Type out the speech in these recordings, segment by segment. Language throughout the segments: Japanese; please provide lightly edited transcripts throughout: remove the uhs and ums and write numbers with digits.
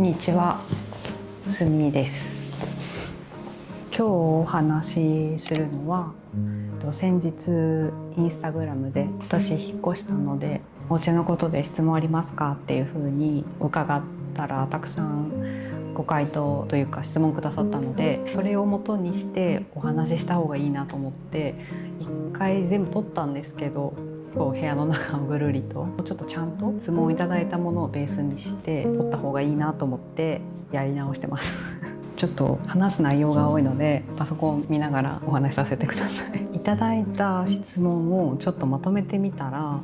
にちは、すみです。今日お話しするのは、先日インスタグラムで私引っ越したのでお家のことで質問ありますかっていう風に伺ったら、たくさんご回答というか質問くださったので、それを元にしてお話しした方がいいなと思って一回全部撮ったんですけど、こう部屋の中をぐるりとちょっとちゃんと質問いただいたものをベースにして撮った方がいいなと思ってやり直してますちょっと話す内容が多いのでパソコン見ながらお話しさせてください。いただいた質問をちょっとまとめてみたら、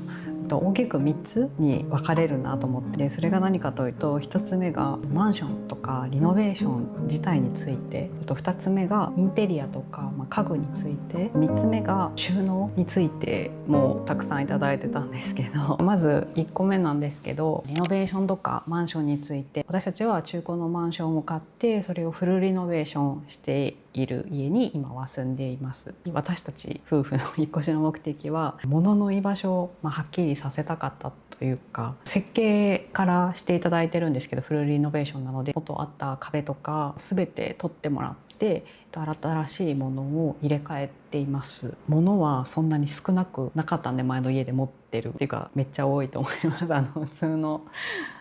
大きく3つに分かれるなと思って、それが何かというと、1つ目がマンションとかリノベーション自体について、2つ目がインテリアとか、家具について、3つ目が収納についてもたくさんいただいてたんですけど、まず1個目なんですけど、リノベーションとかマンションについて、私たちは中古のマンションを買ってそれをフルリノベーションしている家に今は住んでいます。私たち夫婦の引っ越しの目的は、物の居場所をはっきりさせたかったというか、設計からしていただいてるんですけど、フルリノベーションなので元あった壁とか全て取ってもらって新しいものを入れ替えています。物はそんなに少なくなかったんで、前の家で持ってるっていうかめっちゃ多いと思います。普通の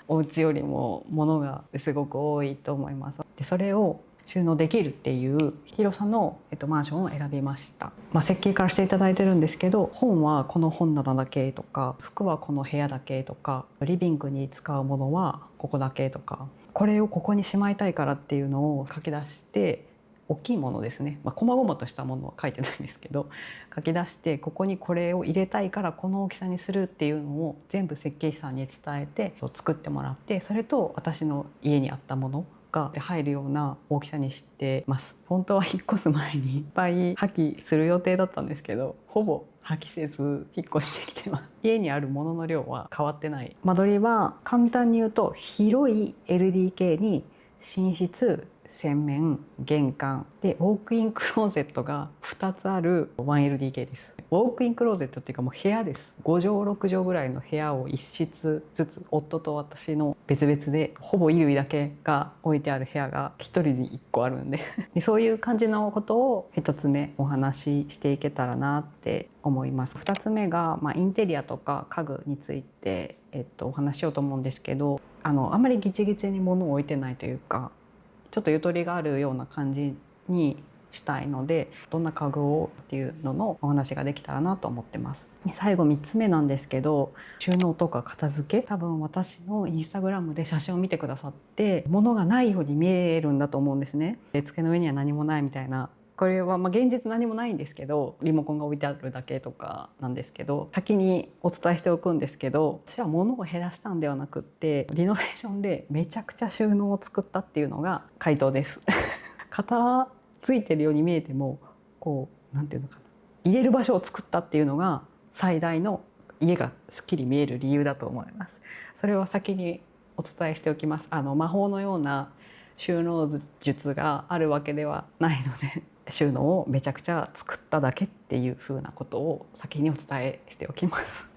お家よりも物がすごく多いと思います。でそれを収納できるっていう広さの、マンションを選びました。設計からしていただいてるんですけど、本はこの本棚だけとか、服はこの部屋だけとか、リビングに使うものはここだけとか、これをここにしまいたいからっていうのを書き出して、大きいものですね、細々としたものは書いてないんですけど書き出して、ここにこれを入れたいからこの大きさにするっていうのを全部設計士さんに伝えて作ってもらって、それと私の家にあったものが入るような大きさにしてます。本当は引っ越す前にいっぱい破棄する予定だったんですけど、ほぼ破棄せず引っ越してきてます。家にあるものの量は変わってない。間取りは簡単に言うと、広い LDK に寝室、洗面、玄関でウォークインクローゼットが2つある 1LDK です。ウォークインクローゼットっていうか、もう部屋です。5畳6畳ぐらいの部屋を1室ずつ、夫と私の別々で、ほぼ衣類だけが置いてある部屋が1人に1個あるんでそういう感じのことを1つ目お話ししていけたらなって思います。2つ目が、インテリアとか家具について、お話ししようと思うんですけど、あんまりギチギチに物を置いてないというか、ちょっとゆとりがあるような感じにしたいので、どんな家具をっていうののお話ができたらなと思ってます。最後3つ目なんですけど、収納とか片付け、多分私のインスタグラムで写真を見てくださって物がないように見えるんだと思うんですね。机の上には何もないみたいな。これは現実何もないんですけど、リモコンが置いてあるだけとかなんですけど、先にお伝えしておくんですけど、私は物を減らしたんではなくって、リノベーションでめちゃくちゃ収納を作ったっていうのが回答です片付いてるように見えても、こうなんていうのかな、入れる場所を作ったっていうのが最大の家がすっきり見える理由だと思います。それは先にお伝えしておきます。魔法のような収納術があるわけではないので、収納をめちゃくちゃ作っただけっていうふうなことを先にお伝えしておきます。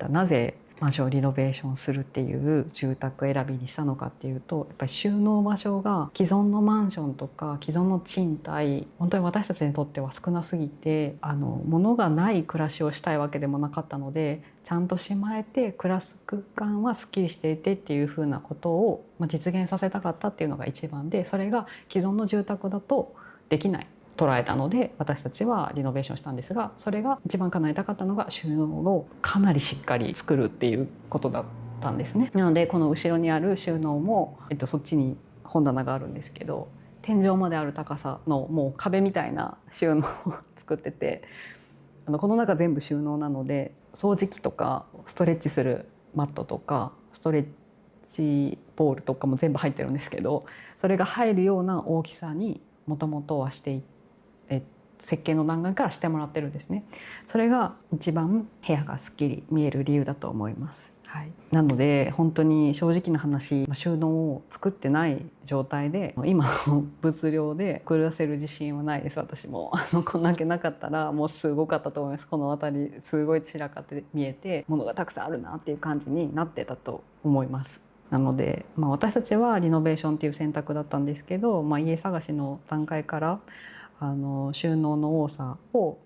なぜマンションをリノベーションするっていう住宅選びにしたのかっていうと、やっぱり収納場所が既存のマンションとか既存の賃貸、本当に私たちにとっては少なすぎて、物がない暮らしをしたいわけでもなかったので、ちゃんとしまえて暮らす空間はすっきりしていてっていうふうなことを実現させたかったっていうのが一番で、それが既存の住宅だとできない捉えたので、私たちはリノベーションしたんですが、それが一番叶えたかったのが収納をかなりしっかり作るっていうことだったんですね。なのでこの後ろにある収納も、そっちに本棚があるんですけど、天井まである高さのもう壁みたいな収納を作ってて、この中全部収納なので、掃除機とかストレッチするマットとかストレッチボールとかも全部入ってるんですけど、それが入るような大きさにもともとはしていて、設計の段階からしてもらってるんですね。それが一番部屋がすっきり見える理由だと思います。はい、なので本当に正直な話、収納を作ってない状態で今の物量で暮らせる自信はないです。私もこんだけなかったらもうすごかったと思います。この辺りすごい散らかって見えて、物がたくさんあるなっていう感じになってたと思います。なので、私たちはリノベーションっていう選択だったんですけど、家探しの段階から収納の多さを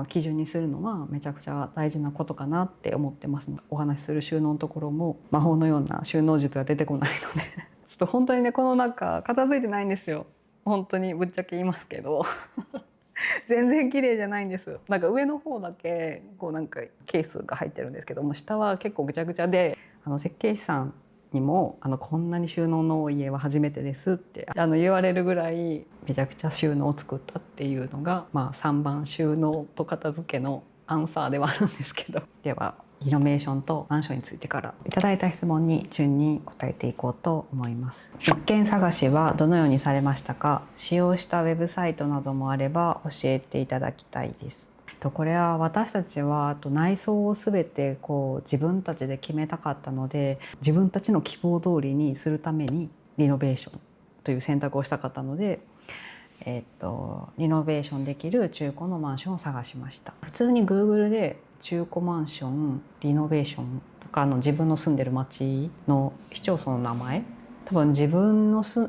基準にするのはめちゃくちゃ大事なことかなって思ってます。お話しする収納のところも魔法のような収納術は出てこないのでちょっと本当にね、この中片付いてないんですよ。本当にぶっちゃけ言いますけど全然綺麗じゃないんです。なんか上の方だけこうなんかケースが入ってるんですけども、下は結構ぐちゃぐちゃで、設計士さんにもこんなに収納の多い家は初めてですって言われるぐらいめちゃくちゃ収納を作ったっていうのが、3番収納と片付けのアンサーではあるんですけど、ではリノベーションとマンションについてからいただいた質問に順に答えていこうと思います。物件探しはどのようにされましたか？使用したウェブサイトなどもあれば教えていただきたいです。これは私たちは内装を全て自分たちで決めたかったので、自分たちの希望通りにするためにリノベーションという選択をしたかったので、リノベーションできる中古のマンションを探しました。普通に Google で中古マンションリノベーションとか自分の住んでる町の市町村の名前、多分自分の住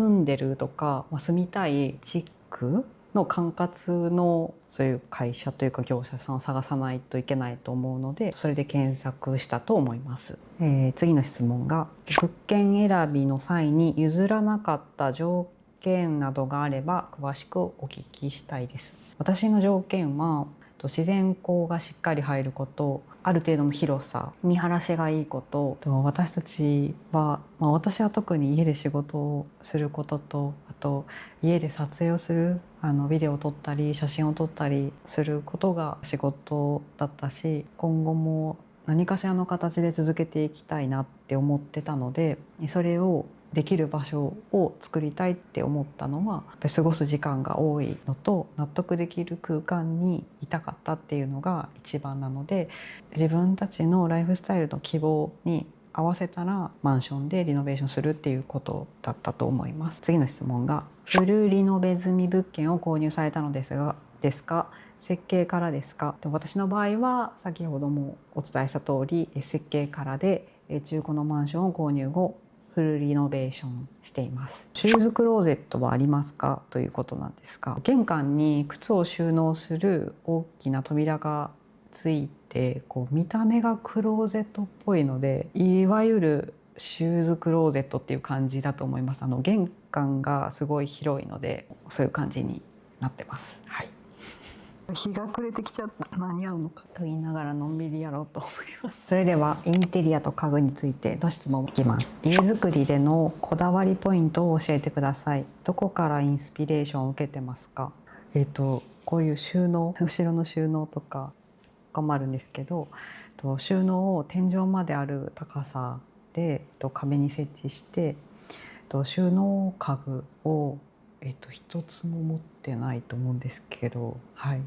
んでるとか、住みたい地区の管轄のそういう会社というか業者さんを探さないといけないと思うので、それで検索したと思います。次の質問が、物件選びの際に譲らなかった条件などがあれば詳しくお聞きしたいです。私の条件は自然光がしっかり入ること、ある程度の広さ、見晴らしがいいこと、私たちは、私は特に家で仕事をすることと、あと家で撮影をするビデオを撮ったり写真を撮ったりすることが仕事だったし、今後も何かしらの形で続けていきたいなって思ってたので、それをできる場所を作りたいって思ったのは、過ごす時間が多いのと納得できる空間にいたかったっていうのが一番なので、自分たちのライフスタイルの希望に合わせたらマンションでリノベーションするっていうことだったと思います。次の質問が、フルリノベ済み物件を購入されたのですか？設計からですか？私の場合は先ほどもお伝えした通り、設計からで中古のマンションを購入後フルリノベーションしています。シューズクローゼットはありますかということなんですが、玄関に靴を収納する大きな扉がついて、見た目がクローゼットっぽいので、いわゆるシューズクローゼットっていう感じだと思います。玄関がすごい広いのでそういう感じになってます。はい。日が暮れてきちゃった。間に合うのかと言いながらのんびりやろうと思います。それではインテリアと家具についての質問いきます。家づくりでのこだわりポイントを教えてください。どこからインスピレーションを受けてますか？こういう収納、後ろの収納とかもあるんですけど、収納を天井まである高さで壁に設置して、収納家具を一つも持ってないと思うんですけど、はい、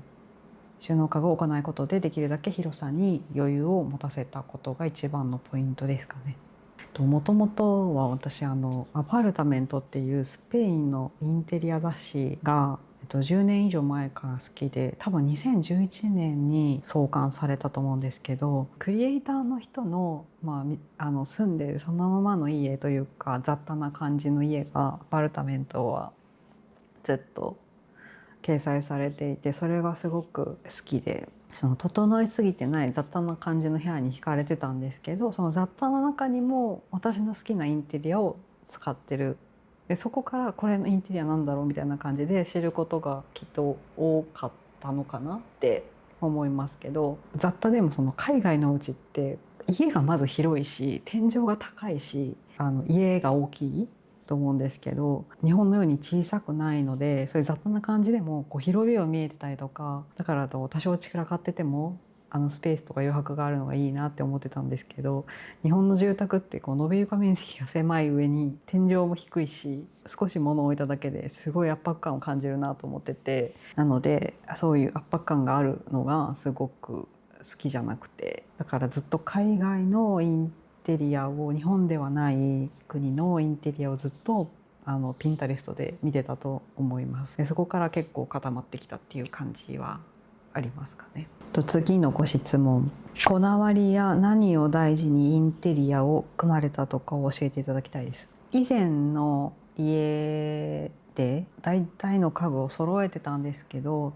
収納家具を置かないことでできるだけ広さに余裕を持たせたことが一番のポイントですかね。もともとは私アパルタメントっていうスペインのインテリア雑誌が10年以上前から好きで、多分2011年に創刊されたと思うんですけど、クリエイターの人の、住んでるそのままの家というか雑多な感じの家がアパルタメントはずっと掲載されていて、それがすごく好きで、整いすぎてない雑多な感じの部屋に惹かれてたんですけど、その雑多な中にも私の好きなインテリアを使ってる。でそこからこれのインテリアなんだろうみたいな感じで知ることがきっと多かったのかなって思いますけど、雑多でも海外のお家って家がまず広いし天井が高いし家が大きいと思うんですけど、日本のように小さくないので、そういう雑多な感じでも広々見えてたりとか、だから多少散らかっててもスペースとか余白があるのがいいなって思ってたんですけど、日本の住宅って延べ床面積が狭い上に天井も低いし、少し物を置いただけですごい圧迫感を感じるなと思ってて、なのでそういう圧迫感があるのがすごく好きじゃなくて、だからずっと海外のインテリアを、日本ではない国のインテリアをずっとピンタレストで見てたと思います。でそこから結構固まってきたっていう感じはあありますかね。次のご質問、こだわりや何を大事にインテリアを組まれたとかを教えていただきたいです。以前の家で大体の家具を揃えてたんですけど、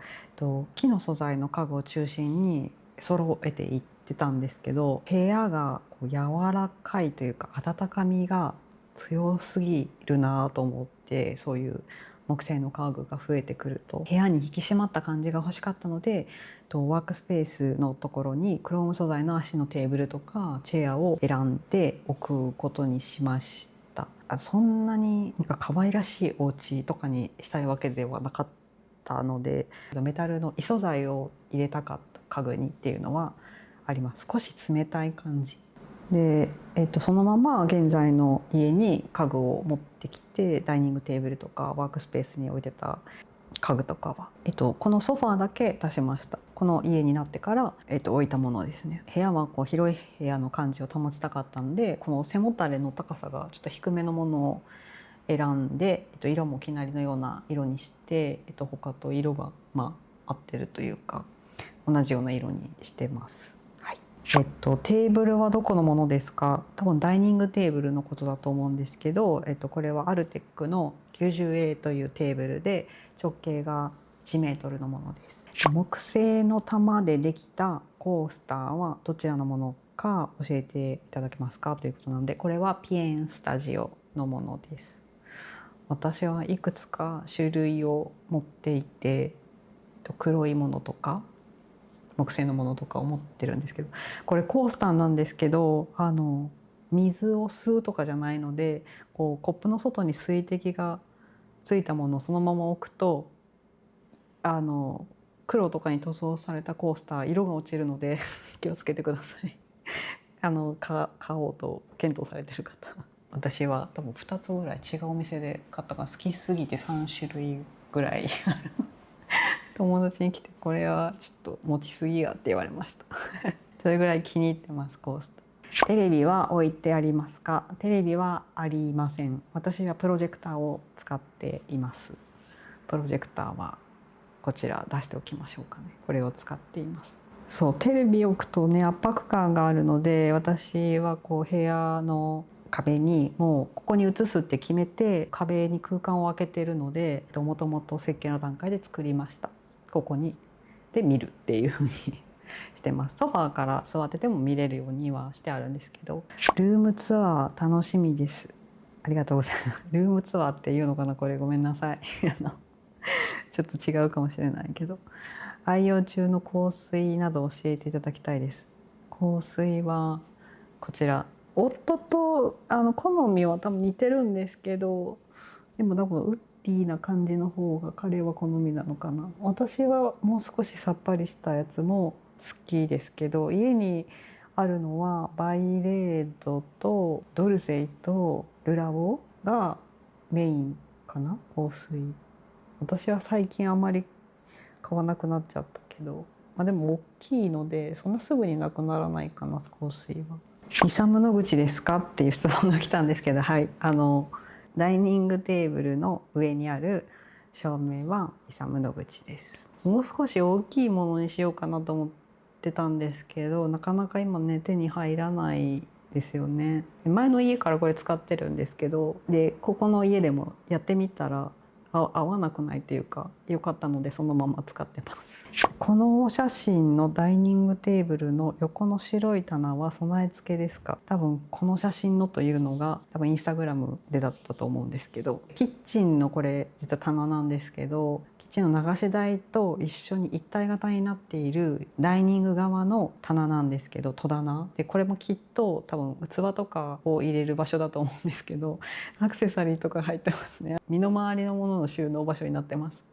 木の素材の家具を中心に揃えていってたんですけど、部屋がこう柔らかいというか温かみが強すぎるなと思って、そういう木製の家具が増えてくると部屋に引き締まった感じが欲しかったので、ワークスペースのところにクローム素材の足のテーブルとかチェアを選んで置くことにしました。そんなになんか可愛らしいお家とかにしたいわけではなかったので、メタルの異素材を入れたかった家具にっていうのはあります。少し冷たい感じで、そのまま現在の家に家具を持ってきて、ダイニングテーブルとかワークスペースに置いてた家具とかは、このソファーだけ出しました。この家になってから、置いたものですね。部屋はこう広い部屋の感じを保ちたかったんで、この背もたれの高さがちょっと低めのものを選んで、色も生成りのような色にして、他と色が合ってるというか同じような色にしてます。はい。テーブルはどこのものですか？多分ダイニングテーブルのことだと思うんですけど、これはアルテックの 90A というテーブルで直径が1メートルのものです。木製の玉でできたコースターはどちらのものか教えていただけますかということなので、これはピエンスタジオのものです。私はいくつか種類を持っていて、黒いものとか木製のものとかを持ってるんですけど、これコースターなんですけど、水を吸うとかじゃないので、こうコップの外に水滴がついたものをそのまま置くと、黒とかに塗装されたコースター色が落ちるので気をつけてください。買おうと検討されてる方。私は多分2つぐらい違うお店で買ったから、好きすぎて3種類ぐらいある。友達に来て「これはちょっと持ちすぎや」って言われました。それぐらい気に入ってますコースター。テレビは置いてありますか？テレビはありません。私はプロジェクターを使っています。プロジェクターはこちら出しておきましょうかね。これを使っています。そう、テレビ置くとね、圧迫感があるので、私はこう部屋の壁にもうここに映すって決めて壁に空間を空けてるので、もともと設計の段階で作りました。ここにで見るっていう風にしてます。ソファーから座ってても見れるようにはしてあるんですけど。ルームツアー楽しみです。ありがとうございます。ルームツアーっていうのかな、これごめんなさい。ちょっと違うかもしれないけど、愛用中の香水など教えていただきたいです。香水はこちら、夫と好みは多分似てるんですけど、でも多分ウッディな感じの方が彼は好みなのかな。私はもう少しさっぱりしたやつも好きですけど、家にあるのはバイレードとドルセイとルラボがメインかな、香水。私は最近あまり買わなくなっちゃったけど、でも大きいのでそんなすぐになくならないかな、香水は。イサム・ノグチですかっていう質問が来たんですけど、はい、ダイニングテーブルの上にある照明はイサム・ノグチです。もう少し大きいものにしようかなと思ってたんですけど、なかなか今ね手に入らないですよね。前の家からこれ使ってるんですけど、でここの家でもやってみたら合わなくないというか良かったので、そのまま使ってます。このお写真のダイニングテーブルの横の白い棚は備え付けですか？多分この写真のというのが多分インスタグラムでだったと思うんですけど、キッチンのこれ実は棚なんですけど、キッチンの流し台と一緒に一体型になっているダイニング側の棚なんですけど、戸棚で、これもきっと多分器とかを入れる場所だと思うんですけど、アクセサリーとか入ってますね。身の回りのものの収納場所になってます。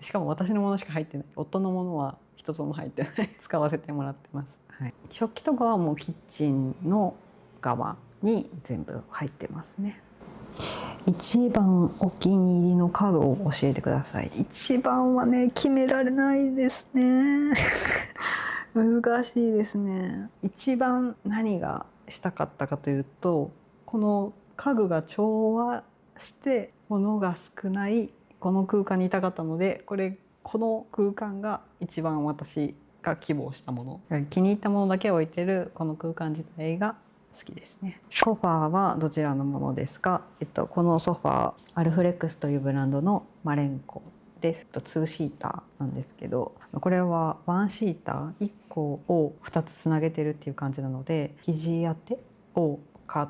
しかも私のものしか入ってない。夫のものは一つも入ってない。使わせてもらってます。はい、食器とかはもうキッチンの側に全部入ってますね。一番お気に入りの家具を教えてください。一番はね、決められないですね。難しいですね。一番何がしたかったかというと、この家具が調和して物が少ないこの空間にいたかったので、ここの空間が一番私が希望したもの、気に入ったものだけ置いてるこの空間自体が好きですね。ソファーはどちらのものですか？このソファーアルフレックスというブランドのマレンコです。2シーターなんですけど、これは1シーター1個を2つつなげてるっていう感じなので、肘当てを買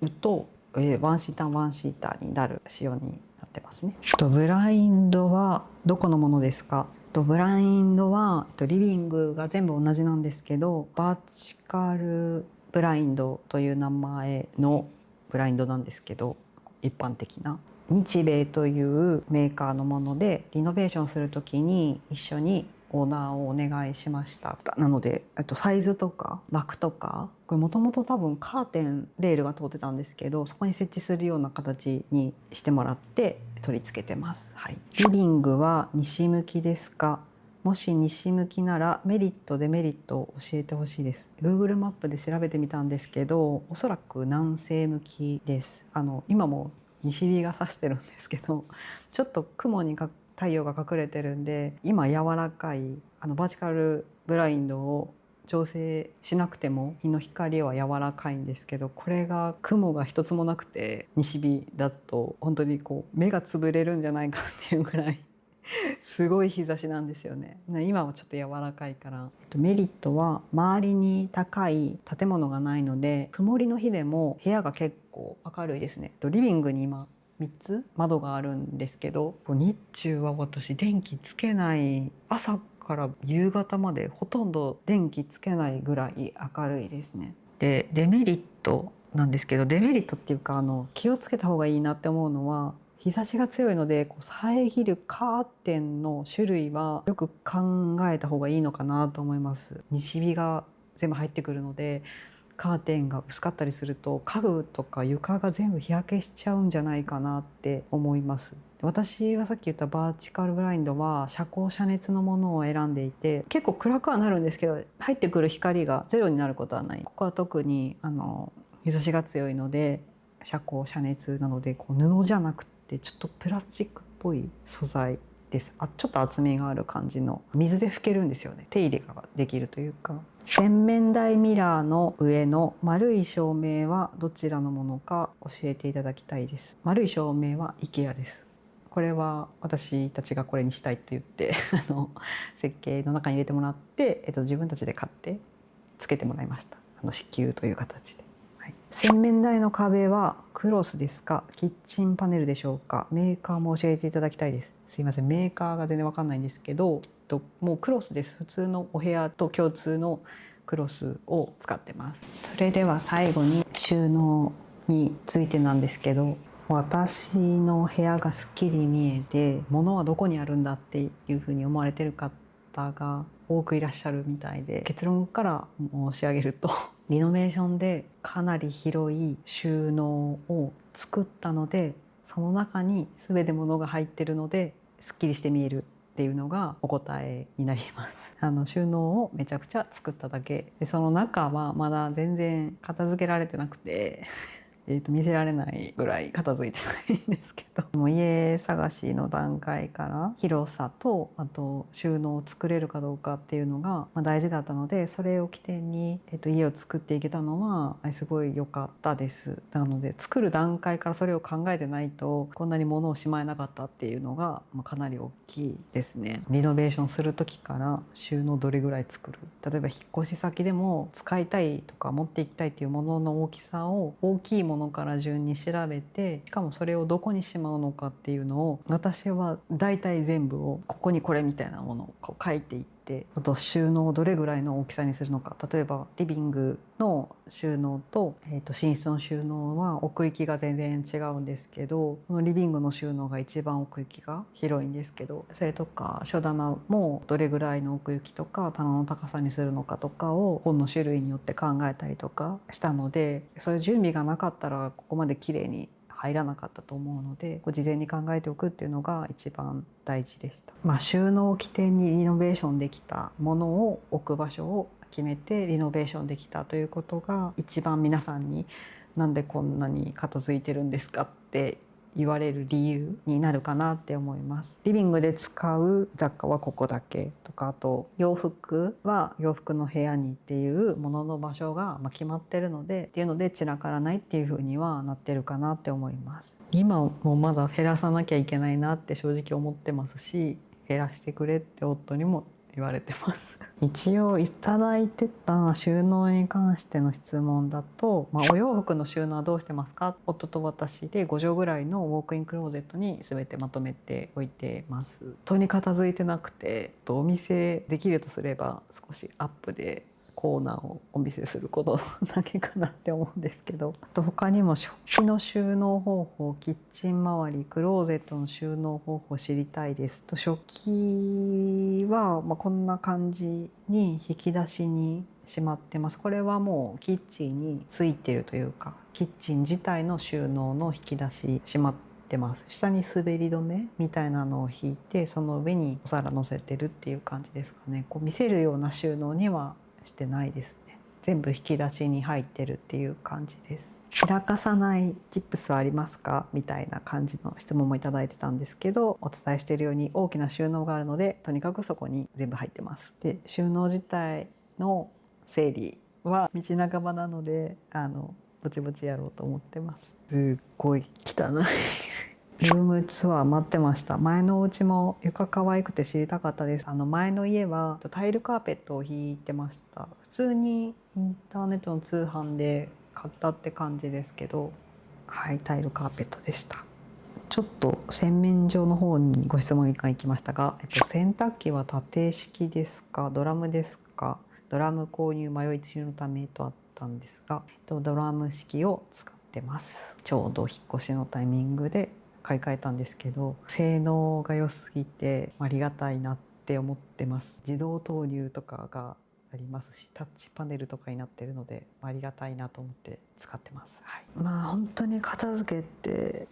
うと1シーター1シーターになる仕様になってますね。ブラインドはどこのものですか？ブラインドはリビングが全部同じなんですけど、バーチカルブラインドという名前のブラインドなんですけど、一般的な日米というメーカーのもので、リノベーションする時に一緒にオーナーをお願いしました。なのでサイズとか枠とか、これもともと多分カーテンレールが通ってたんですけど、そこに設置するような形にしてもらって取り付けてます。はい、リビングは西向きですか？もし西向きならメリットデメリットを教えてほしいです。 Google マップで調べてみたんですけど、おそらく南西向きです。今も西日が差してるんですけど、ちょっと雲に太陽が隠れてるんで、今柔らかいバーチカルブラインドを調整しなくても日の光は柔らかいんですけど、これが雲が一つもなくて西日だと本当に目が潰れるんじゃないかっていうぐらいすごい日差しなんですよね。今はちょっと柔らかいから。メリットは周りに高い建物がないので、曇りの日でも部屋が結構明るいですね。リビングに今3つ窓があるんですけど、日中は私電気つけない、朝から夕方までほとんど電気つけないぐらい明るいですね。でデメリットなんですけど、デメリットっていうか気をつけた方がいいなって思うのは、日差しが強いので遮るカーテンの種類はよく考えた方がいいのかなと思います。西日が全部入ってくるので、カーテンが薄かったりすると家具とか床が全部日焼けしちゃうんじゃないかなって思います。私はさっき言ったバーチカルブラインドは遮光遮熱のものを選んでいて、結構暗くはなるんですけど入ってくる光がゼロになることはない。ここは特に日差しが強いので遮光遮熱なので、布じゃなくてちょっとプラスチックっぽい素材です。ちょっと厚みがある感じの、水で拭けるんですよね。手入れができるというか。洗面台ミラーの上の丸い照明はどちらのものか教えていただきたいです。丸い照明は IKEA です。これは私たちがこれにしたいって言って設計の中に入れてもらって、自分たちで買ってつけてもらいました。支給という形で。洗面台の壁はクロスですか？キッチンパネルでしょうか？メーカーも教えていただきたいです。すいません、メーカーが全然わかんないんですけど、もうクロスです。普通のお部屋と共通のクロスを使ってます。それでは最後に収納についてなんですけど、私の部屋がすっきり見えて物はどこにあるんだっていうふうに思われてる方が多くいらっしゃるみたいで、結論から申し上げるとリノベーションでかなり広い収納を作ったので、その中に全て物が入ってるのですっきりして見えるっていうのがお答えになります。収納をめちゃくちゃ作っただけで、その中はまだ全然片付けられてなくて見せられないぐらい片付いてないんですけど、もう家探しの段階から広さと、あと収納を作れるかどうかっていうのが大事だったので、それを起点に、家を作っていけたのはすごい良かったです。なので作る段階からそれを考えてないとこんなに物をしまえなかったっていうのがかなり大きいですね。リノベーションする時から収納どれぐらい作る、例えば引っ越し先でも使いたいとか持っていきたいっていうものの大きさを大きいものから順に調べて、しかもそれをどこにしまうのかっていうのを、私は大体全部をここにこれみたいなものを書いていって、あと収納をどれぐらいの大きさにするのか。例えばリビングの収納と、寝室の収納は奥行きが全然違うんですけど、このリビングの収納が一番奥行きが広いんですけど、それとか書棚もどれぐらいの奥行きとか棚の高さにするのかとかを本の種類によって考えたりとかしたので、そういう準備がなかったらここまで綺麗に入らなかったと思うので、事前に考えておくっていうのが一番大事でした。収納を起点にリノベーションできたものを置く場所を決めてリノベーションできたということが一番皆さんになんでこんなに片付いてるんですかって言われる理由になるかなって思います。リビングで使う雑貨はここだけとか、あと洋服は洋服の部屋にっていうものの場所が決まってるのでっていうので散らからないっていう風にはなってるかなって思います。今もまだ減らさなきゃいけないなって正直思ってますし、減らしてくれって夫にも言われてます一応いただいてた収納に関しての質問だと、お洋服の収納はどうしてますか？夫と私で5畳ぐらいのウォークインクローゼットに全てまとめておいてます。本当に片付いてなくて、お見せできるとすれば少しアップでコーナーをお見せすることだけかなって思うんですけど、あと他にも食器の収納方法、キッチン周り、クローゼットの収納方法知りたいですと。食器はこんな感じに引き出しにしまってます。これはもうキッチンについてるというか、キッチン自体の収納の引き出ししまってます。下に滑り止めみたいなのを引いて、その上にお皿乗せてるっていう感じですかね。こう見せるような収納にはしてないですね。全部引き出しに入ってるっていう感じです。散らかさないチップスはありますかみたいな感じの質問もいただいてたんですけど、お伝えしているように大きな収納があるので、とにかくそこに全部入ってます。で、収納自体の整理は道半ばなので、ぼちぼちやろうと思ってます。すっごい汚いルームツアー待ってました。前のお家も床可愛くて知りたかったです。前の家はタイルカーペットを引いてました。普通にインターネットの通販で買ったって感じですけど、はい、タイルカーペットでした。ちょっと洗面所の方にご質問が行きましたが、洗濯機は縦式ですか、ドラムですか？ドラム購入迷い中のためとあったんですが、ドラム式を使ってます。ちょうど引っ越しのタイミングで買い替えたんですけど、性能が良すぎてありがたいなって思ってます。自動投入とかがありますし、タッチパネルとかになってるのでありがたいなと思って使ってます。はい、本当に片付けって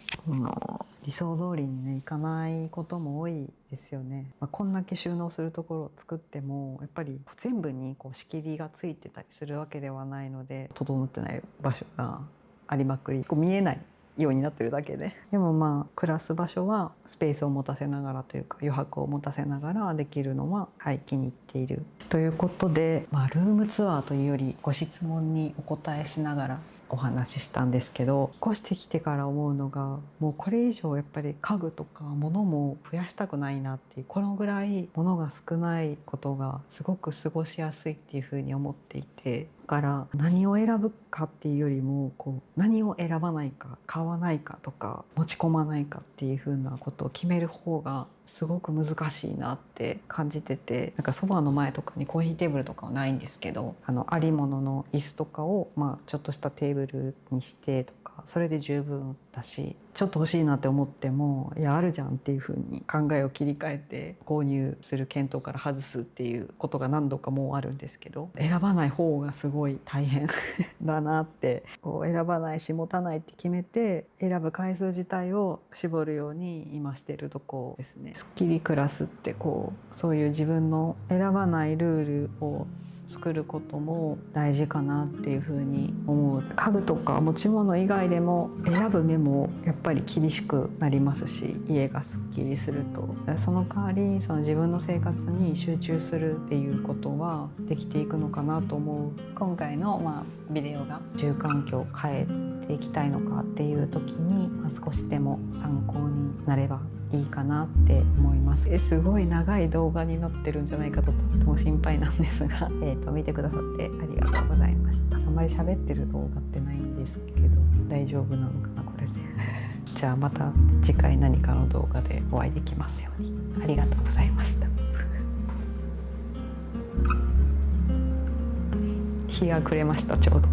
理想通りにねいかないことも多いですよね。こんだけ収納するところを作ってもやっぱり全部に仕切りがついてたりするわけではないので、整ってない場所がありまくり、見えないようになってるだけで、でも暮らす場所はスペースを持たせながらというか余白を持たせながらできるのは、気に入っているということで、ルームツアーというよりご質問にお答えしながらお話ししたんですけど、引っ越してきてから思うのが、もうこれ以上やっぱり家具とか物も増やしたくないなっていう、このぐらい物が少ないことがすごく過ごしやすいっていうふうに思っていて、だから何を選ぶかっていうよりも何を選ばないか、買わないかとか持ち込まないかっていうふうなことを決める方がすごく難しいなって感じてて、ソファーの前とかにコーヒーテーブルとかはないんですけど、ありものの椅子とかをちょっとしたテーブルにしてとか、それで十分だし、ちょっと欲しいなって思ってもいやあるじゃんっていう風に考えを切り替えて購入する検討から外すっていうことが何度かもうあるんですけど、選ばない方がすごい大変だなって、選ばないし持たないって決めて選ぶ回数自体を絞るように今してるとこですね。すっきり暮らすってそういう自分の選ばないルールを作ることも大事かなっていうふうに思う。家具とか持ち物以外でも選ぶ目もやっぱり厳しくなりますし、家がすっきりするとその代わり自分の生活に集中するっていうことはできていくのかなと思う。今回のビデオが住環境を変えていきたいのかっていう時に、少しでも参考になればいいかなって思います。すごい長い動画になってるんじゃないかととっても心配なんですが、見てくださってありがとうございました。あんまり喋ってる動画ってないんですけど大丈夫なのかなこれでじゃあまた次回何かの動画でお会いできますように。ありがとうございました日が暮れましたちょうど